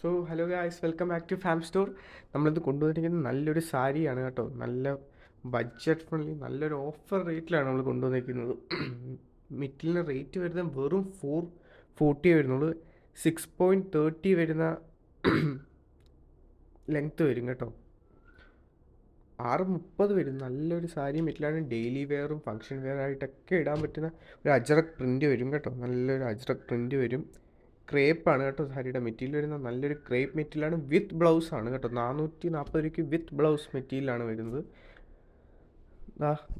So hello guys, welcome back to farm store. നമ്മളിത് കൊണ്ടുവന്നിരിക്കുന്നത് നല്ലൊരു സാരിയാണ് കേട്ടോ. നല്ല ബഡ്ജറ്റ് ഫ്രണ്ട്ലി, നല്ലൊരു ഓഫർ റേറ്റിലാണ് നമ്മൾ കൊണ്ടുവന്നിരിക്കുന്നത്. മെറ്റീരിയലിന് റേറ്റ് വരുന്നത് വെറും 440 വരുന്നുള്ളൂ. 6.30 വരുന്ന ലെങ്ത്ത് വരും കേട്ടോ. 6.30 വരും. നല്ലൊരു സാരി മെറ്റീരിയലാണ്. ഡെയിലി വെയറും ഫങ്ഷൻ വെയർ ആയിട്ടൊക്കെ ഇടാൻ പറ്റുന്ന ഒരു അജ്രക് പ്രിൻറ്റ് വരും കേട്ടോ. നല്ലൊരു അജ്രക് പ്രിൻറ്റ് വരും. ക്രേപ്പാണ് കേട്ടോ സാരിയുടെ മെറ്റീരിയൽ വരുന്നത്. നല്ലൊരു ക്രേപ്പ് മെറ്റീരിയലാണ്. വിത്ത് ബ്ലൗസ് ആണ് കേട്ടോ. 440 രൂപയ്ക്ക് വിത്ത് ബ്ലൗസ് മെറ്റീരിയലാണ് വരുന്നത്.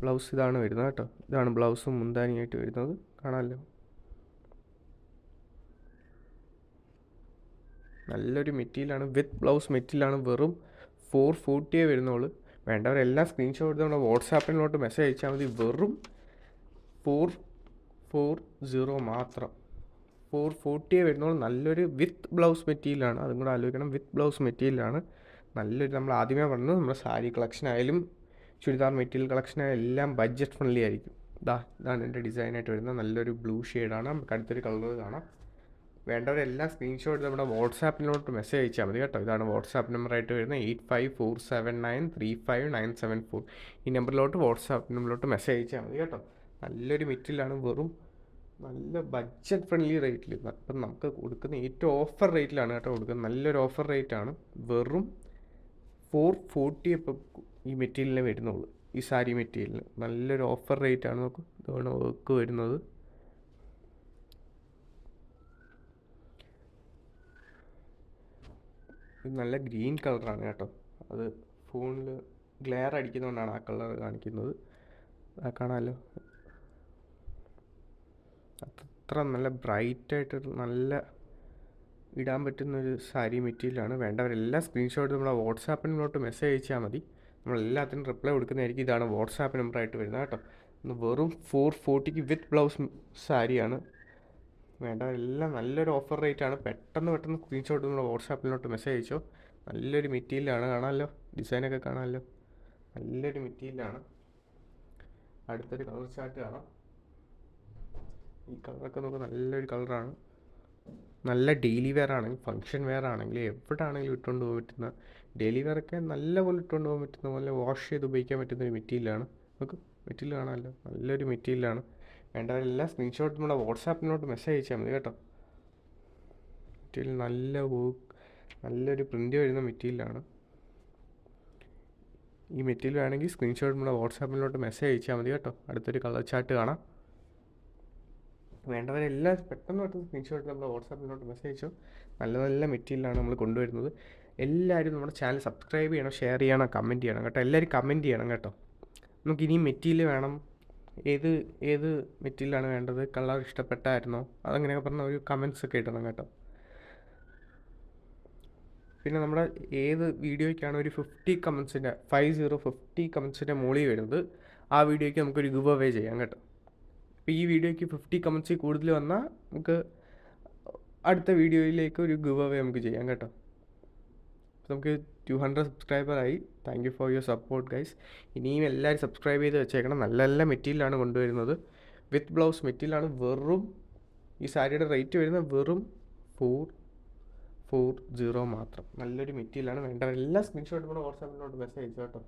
ബ്ലൗസ് ഇതാണ് വരുന്നത് കേട്ടോ. ഇതാണ് ബ്ലൗസും മുന്താനിയായിട്ട് വരുന്നത്. കാണാമല്ലോ, നല്ലൊരു മെറ്റീരിയലാണ്. വിത്ത് ബ്ലൗസ് മെറ്റീരിയലാണ്. വെറും 440 വരുന്നുള്ളൂ. വേണ്ടവരെല്ലാം സ്ക്രീൻഷോട്ട് എടുത്ത് നമ്മുടെ വാട്സാപ്പിലോട്ട് മെസ്സേജ് അയച്ചാൽ മതി. വെറും 440 മാത്രം. 440 വരുന്നുള്ളൂ. നല്ലൊരു വിത്ത് ബ്ലൗസ് മെറ്റീരിയലാണ്. അതും കൂടെ ആലോചിക്കണം. വിത്ത് ബ്ലൗസ് മെറ്റീരിയലാണ്. നല്ലൊരു, നമ്മൾ ആദ്യമേ പറഞ്ഞു, നമ്മുടെ സാരി കളക്ഷൻ ആയാലും ചുരിദാർ മെറ്റീരിയൽ കളക്ഷൻ ആയാലും എല്ലാം ബഡ്ജറ്റ് ഫ്രണ്ട്ലി ആയിരിക്കും. ഇതാണ് എൻ്റെ ഡിസൈനായിട്ട് വരുന്നത്. നല്ലൊരു ബ്ലൂ ഷെയ്ഡാണ്. നമുക്ക് അടുത്തൊരു കളർ കാണാം. വേണ്ടവരെല്ലാം സ്ക്രീൻഷോട്ട് നമ്മുടെ വാട്സാപ്പിലോട്ട് മെസ്സേജ് അയച്ചാൽ മതി കേട്ടോ. ഇതാണ് വാട്സാപ്പ് നമ്പറായിട്ട് വരുന്നത്. 8547935974. ഈ നമ്പറിലോട്ട് വാട്സാപ്പ് നമ്പറിലോട്ട് മെസ്സേജ് അയച്ചാൽ മതി കേട്ടോ. നല്ലൊരു മെറ്റീരിയലാണ്. വെറും നല്ല ബഡ്ജറ്റ് ഫ്രണ്ട്ലി റേറ്റിൽ അപ്പം നമുക്ക് കൊടുക്കുന്ന ഏറ്റവും ഓഫർ റേറ്റിലാണ് കേട്ടോ കൊടുക്കുന്നത്. നല്ലൊരു ഓഫർ റേറ്റാണ്. വെറും 440 ഇപ്പം ഈ മെറ്റീരിയലിന് വരുന്നുള്ളൂ. ഈ സാരി മെറ്റീരിയലിന് നല്ലൊരു ഓഫർ റേറ്റാണ്. നോക്കും, ഇതാണ് വർക്ക് വരുന്നത്. ഇത് നല്ല ഗ്രീൻ കളറാണ് കേട്ടോ. അത് ഫോണിൽ ഗ്ലെയർ അടിക്കുന്നതുകൊണ്ടാണ് ആ കളർ കാണിക്കുന്നത്. കാണാമല്ലോ, അത്ര നല്ല ബ്രൈറ്റായിട്ട് നല്ല ഇടാൻ പറ്റുന്നൊരു സാരി മെറ്റീരിയലാണ്. വേണ്ടവരെല്ലാം സ്ക്രീൻഷോട്ട് നമ്മുടെ വാട്സാപ്പിനോട്ട് മെസ്സേജ് അയച്ചാൽ മതി. നമ്മളെല്ലാത്തിനും റിപ്ലൈ കൊടുക്കുന്നതായിരിക്കും. ഇതാണ് വാട്സാപ്പ് നമ്പറായിട്ട് വരുന്നത് കേട്ടോ. വെറും 440 വിത്ത് ബ്ലൗസ് സാരിയാണ്. വേണ്ടവരെല്ലാം നല്ലൊരു ഓഫർ റേറ്റാണ്. പെട്ടെന്ന് സ്ക്രീൻഷോട്ട് നമ്മുടെ വാട്സാപ്പിലോട്ട് മെസ്സേജ് അയച്ചോ. നല്ലൊരു മെറ്റീരിയലാണ്. കാണാമല്ലോ, ഡിസൈനൊക്കെ കാണാമല്ലോ, നല്ലൊരു മെറ്റീരിയലാണ്. അടുത്തൊരു കളർ ചാർട്ട് കാണാം. ഈ കളറൊക്കെ നമുക്ക് നല്ലൊരു കളറാണ്. നല്ല ഡെയിലി വെയർ ആണെങ്കിൽ, ഫങ്ഷൻ വെയർ ആണെങ്കിൽ, എവിടെ ആണെങ്കിലും ഇട്ടുകൊണ്ട് പോകാൻ പറ്റുന്ന, ഡെയിലി വെയറൊക്കെ നല്ല പോലെ ഇട്ടുകൊണ്ട് പോകാൻ പറ്റുന്ന പോലെ വാഷ് ചെയ്ത് ഉപയോഗിക്കാൻ പറ്റുന്ന ഒരു മെറ്റീരിയലാണ്. നമുക്ക് മെറ്റീരിയൽ കാണാമല്ലോ, നല്ലൊരു മെറ്റീരിയലാണ്. വേണ്ടവരെല്ലാം സ്ക്രീൻഷോട്ട് നമ്മുടെ വാട്സാപ്പിനോട്ട് മെസ്സേജ് അയച്ചാൽ മതി കേട്ടോ. മെറ്റീരിയൽ നല്ല വർക്ക്, നല്ലൊരു പ്രിൻ്റ് വരുന്ന മെറ്റീരിയലാണ്. ഈ മെറ്റീരിയൽ വേണമെങ്കിൽ സ്ക്രീൻഷോട്ട് നമ്മുടെ വാട്സാപ്പിലോട്ട് മെസ്സേജ് അയച്ചാൽ മതി കേട്ടോ. അടുത്തൊരു കളർ ചാർട്ട് കാണാം. വേണ്ടവരെല്ലാം പെട്ടെന്ന് സ്ക്രീൻഷോട്ട് നമ്മുടെ വാട്സാപ്പിലോട്ട് മെസ്സേജ് അയച്ചോ. നല്ല നല്ല മെറ്റീരിയലാണ് നമ്മൾ കൊണ്ടുവരുന്നത്. എല്ലാവരും നമ്മുടെ ചാനൽ സബ്സ്ക്രൈബ് ചെയ്യണം, ഷെയർ ചെയ്യണം, കമൻറ്റ് ചെയ്യണം കേട്ടോ. എല്ലാവരും കമൻറ്റ് ചെയ്യണം കേട്ടോ. നമുക്ക് ഇനിയും മെറ്റീരിയൽ വേണം, ഏത് മെറ്റീരിയലാണ് വേണ്ടത്, കളർ ഇഷ്ടപ്പെട്ടായിരുന്നോ, അതങ്ങനെയൊക്കെ പറഞ്ഞ ഒരു കമൻറ്റ്സ് ഒക്കെ ഇടണം കേട്ടോ. പിന്നെ നമ്മുടെ ഏത് വീഡിയോയ്ക്കാണ് ഒരു 50 കമൻസിൻ്റെ മുകളിൽ വരുന്നത്, ആ വീഡിയോയ്ക്ക് നമുക്കൊരു ഗിവ് അവേ ചെയ്യാം കേട്ടോ. ഇപ്പോൾ ഈ വീഡിയോയ്ക്ക് 50 കമൻസിൽ കൂടുതൽ വന്നാൽ നമുക്ക് അടുത്ത വീഡിയോയിലേക്ക് ഒരു ഗിവ് അവേ നമുക്ക് ചെയ്യാം കേട്ടോ. നമുക്ക് 200 സബ്സ്ക്രൈബറായി. Thank you for your support guys. ഇനിയും എല്ലാവരും സബ്സ്ക്രൈബ് ചെയ്ത് വെച്ചേക്കണം. നല്ല നല്ല മെറ്റീരിയലാണ് കൊണ്ടുവരുന്നത്. വിത്ത് ബ്ലൗസ് മെറ്റീരിയലാണ്. വെറും ഈ സാരിയുടെ റേറ്റ് വരുന്നത് വെറും 440 മാത്രം. നല്ലൊരു മെറ്റീരിയലാണ്. വേണ്ടവരെല്ലാം സ്ക്രീൻഷോട്ട് കൂടെ വാട്സാപ്പിലോട്ട് മെസ്സേജ് അയച്ചു കേട്ടോ.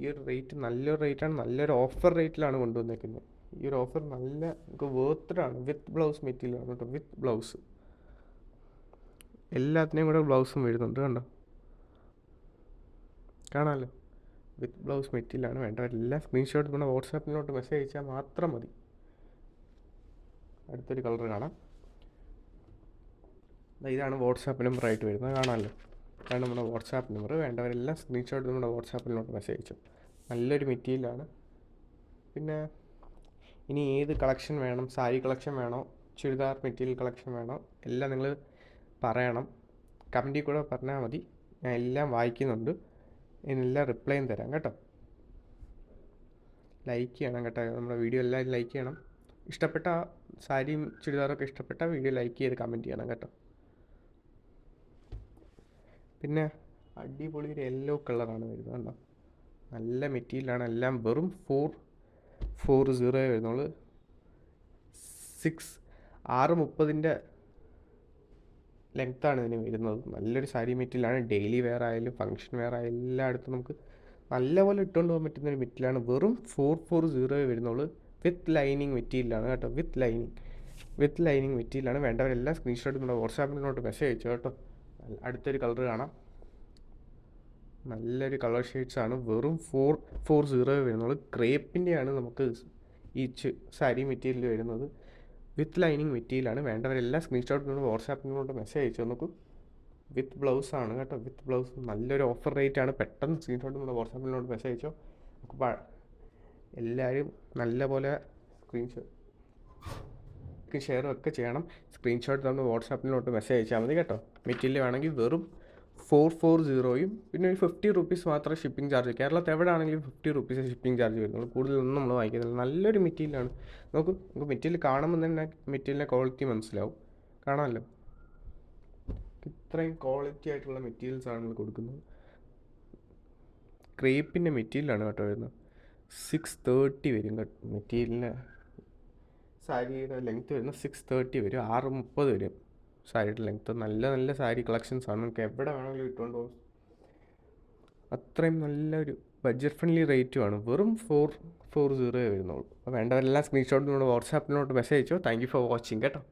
ഈ ഒരു റേറ്റ് നല്ലൊരു റേറ്റാണ്. നല്ലൊരു ഓഫർ റേറ്റിലാണ് കൊണ്ടുവന്നേക്കുന്നത്. ഈ ഒരു ഓഫർ നല്ല നമുക്ക് വേർത്താണ്. വിത്ത് ബ്ലൗസ് മെറ്റീരിയലാണ് കേട്ടോ. വിത്ത് ബ്ലൗസ് എല്ലാത്തിനെയും കൂടെ ബ്ലൗസും വരുന്നുണ്ട് കണ്ടോ, കാണാമല്ലോ. വിത്ത് ബ്ലൗസ് മെറ്റീരിയലാണ്. വേണ്ടവരെല്ലാം സ്ക്രീൻഷോട്ട് നമ്മുടെ വാട്സാപ്പിലോട്ട് മെസ്സേജ് അയച്ചാൽ മാത്രം മതി. അടുത്തൊരു കളർ കാണാം. ഇതാണ് വാട്സാപ്പ് നമ്പറായിട്ട് വരുന്നത്. കാണാമല്ലോ, ഇതാണ് നമ്മുടെ വാട്സാപ്പ് നമ്പർ. വേണ്ടവരെല്ലാം സ്ക്രീൻഷോട്ട് നമ്മുടെ വാട്സാപ്പിലോട്ട് മെസ്സേജ് അയച്ചു. നല്ലൊരു മെറ്റീരിയലാണ്. പിന്നെ ഇനി ഏത് കളക്ഷൻ വേണം, സാരി കളക്ഷൻ വേണോ, ചുരിദാർ മെറ്റീരിയൽ കളക്ഷൻ വേണോ, എല്ലാം നിങ്ങൾ പറയണം. കമൻറ്റിൽ കൂടെ പറഞ്ഞാൽ മതി. ഞാൻ എല്ലാം വായിക്കുന്നുണ്ട്. ഇതിനെല്ലാം റിപ്ലൈയും തരാം കേട്ടോ. ലൈക്ക് ചെയ്യണം കേട്ടോ. നമ്മുടെ വീഡിയോ എല്ലാവരും ലൈക്ക് ചെയ്യണം. ഇഷ്ടപ്പെട്ട സാരിയും ചുരിദാറൊക്കെ ഇഷ്ടപ്പെട്ട വീഡിയോ ലൈക്ക് ചെയ്ത് കമൻറ്റ് ചെയ്യണം കേട്ടോ. പിന്നെ അടിപൊളി ഒരു യെല്ലോ കളറാണ് വരുന്നത് കേട്ടോ. നല്ല മെറ്റീരിയലാണ്. എല്ലാം വെറും 440 വരുന്നുള്ളൂ. 630 ലെങ്ത്താണ് ഇതിന് വരുന്നത്. നല്ലൊരു സാരി മെറ്റീരിയലാണ്. ഡെയിലി വെയർ ആയാലും ഫങ്ഷൻ വെയർ ആയാലും എല്ലായിടത്തും നമുക്ക് നല്ലപോലെ ഇട്ടുകൊണ്ട് പോകാൻ പറ്റുന്ന ഒരു മെറ്റീരിയലാണ്. വെറും 440 വരുന്നുള്ളൂ. വിത്ത് ലൈനിങ് മെറ്റീരിയലാണ് കേട്ടോ. വിത്ത് ലൈനിങ് മെറ്റീരിയലാണ്. വേണ്ടവരെല്ലാം സ്ക്രീൻഷോട്ട് നമ്മുടെ വാട്സാപ്പിനോട്ട് മെസ്സേജ് അയച്ചു കേട്ടോ. അടുത്തൊരു കളർ കാണാം. നല്ലൊരു കളർ ഷെയ്ഡ്സാണ്. വെറും 440 വരുന്നുള്ളൂ. ക്രേപ്പിൻ്റെയാണ് നമുക്ക് ഈ സാരി മെറ്റീരിയൽ വരുന്നത്. വിത്ത് ലൈനിങ് മെറ്റീരിയലാണ്. വേണ്ടവരെല്ലാം സ്ക്രീൻഷോട്ട് നമ്മൾ വാട്സാപ്പിനോട്ട് മെസ്സേജ് അയച്ചു നമുക്ക്. വിത്ത് ബ്ലൗസ് ആണ് കേട്ടോ. വിത്ത് ബ്ലൗസ് നല്ലൊരു ഓഫർ റേറ്റ് ആണ്. പെട്ടെന്ന് സ്ക്രീൻഷോട്ട് നമ്മൾ വാട്സാപ്പിനോട്ട് മെസ്സേജ് അയച്ചോ. നമുക്ക് എല്ലാവരും നല്ലപോലെ ഷെയറും ഒക്കെ ചെയ്യണം. സ്ക്രീൻഷോട്ട് നമ്മൾ വാട്സാപ്പിനോട്ട് മെസ്സേജ് അയച്ചാൽ മതി കേട്ടോ. മെറ്റീരിയൽ വേണമെങ്കിൽ വെറും 440 പിന്നെ ഒരു 50 റുപ്പീസ് മാത്രമേ ഷിപ്പിംഗ് ചാർജ്. കേരളത്തിൽ എവിടെ ആണെങ്കിലും 50 റുപ്പീസ് ഷിപ്പിംഗ് ചാർജ് വരുന്നുള്ളൂ. കൂടുതലൊന്നും നമ്മൾ വാങ്ങിക്കുന്നില്ല. നല്ലൊരു മെറ്റീരിയലാണ്. നമുക്ക് മെറ്റീരിയൽ കാണുമ്പോൾ തന്നെ മെറ്റീരിയലിൻ്റെ ക്വാളിറ്റി മനസ്സിലാവും. കാണാമല്ലോ, ഇത്രയും ക്വാളിറ്റി ആയിട്ടുള്ള മെറ്റീരിയൽസാണ് നമ്മൾ കൊടുക്കുന്നത്. ക്രേപ്പിൻ്റെ മെറ്റീരിയലാണ് കേട്ടോ വരുന്നത്. 630 വരും കേട്ടോ മെറ്റീരിയലിന്. സാരിയുടെ ലെങ്ത്ത് വരുന്നത് 630 വരും. 630 വരും സാരിയുടെ ലെങ്ത്ത്. നല്ല സാരി കളക്ഷൻസാണ്. നമുക്ക് എവിടെ വേണമെങ്കിലും ഇട്ടുകൊണ്ട് പോകും. അത്രയും നല്ലൊരു ബഡ്ജറ്റ് ഫ്രണ്ട്ലി റേറ്റുമാണ്. വെറും 440 വരുന്നുള്ളൂ. അപ്പോൾ വേണ്ടവരെല്ലാം സ്ക്രീൻഷോട്ട് നമ്മുടെ വാട്സാപ്പിനോട്ട് മെസ്സേജ് അയച്ചോ. താങ്ക് യു ഫോർ വാച്ചിങ് കേട്ടോ.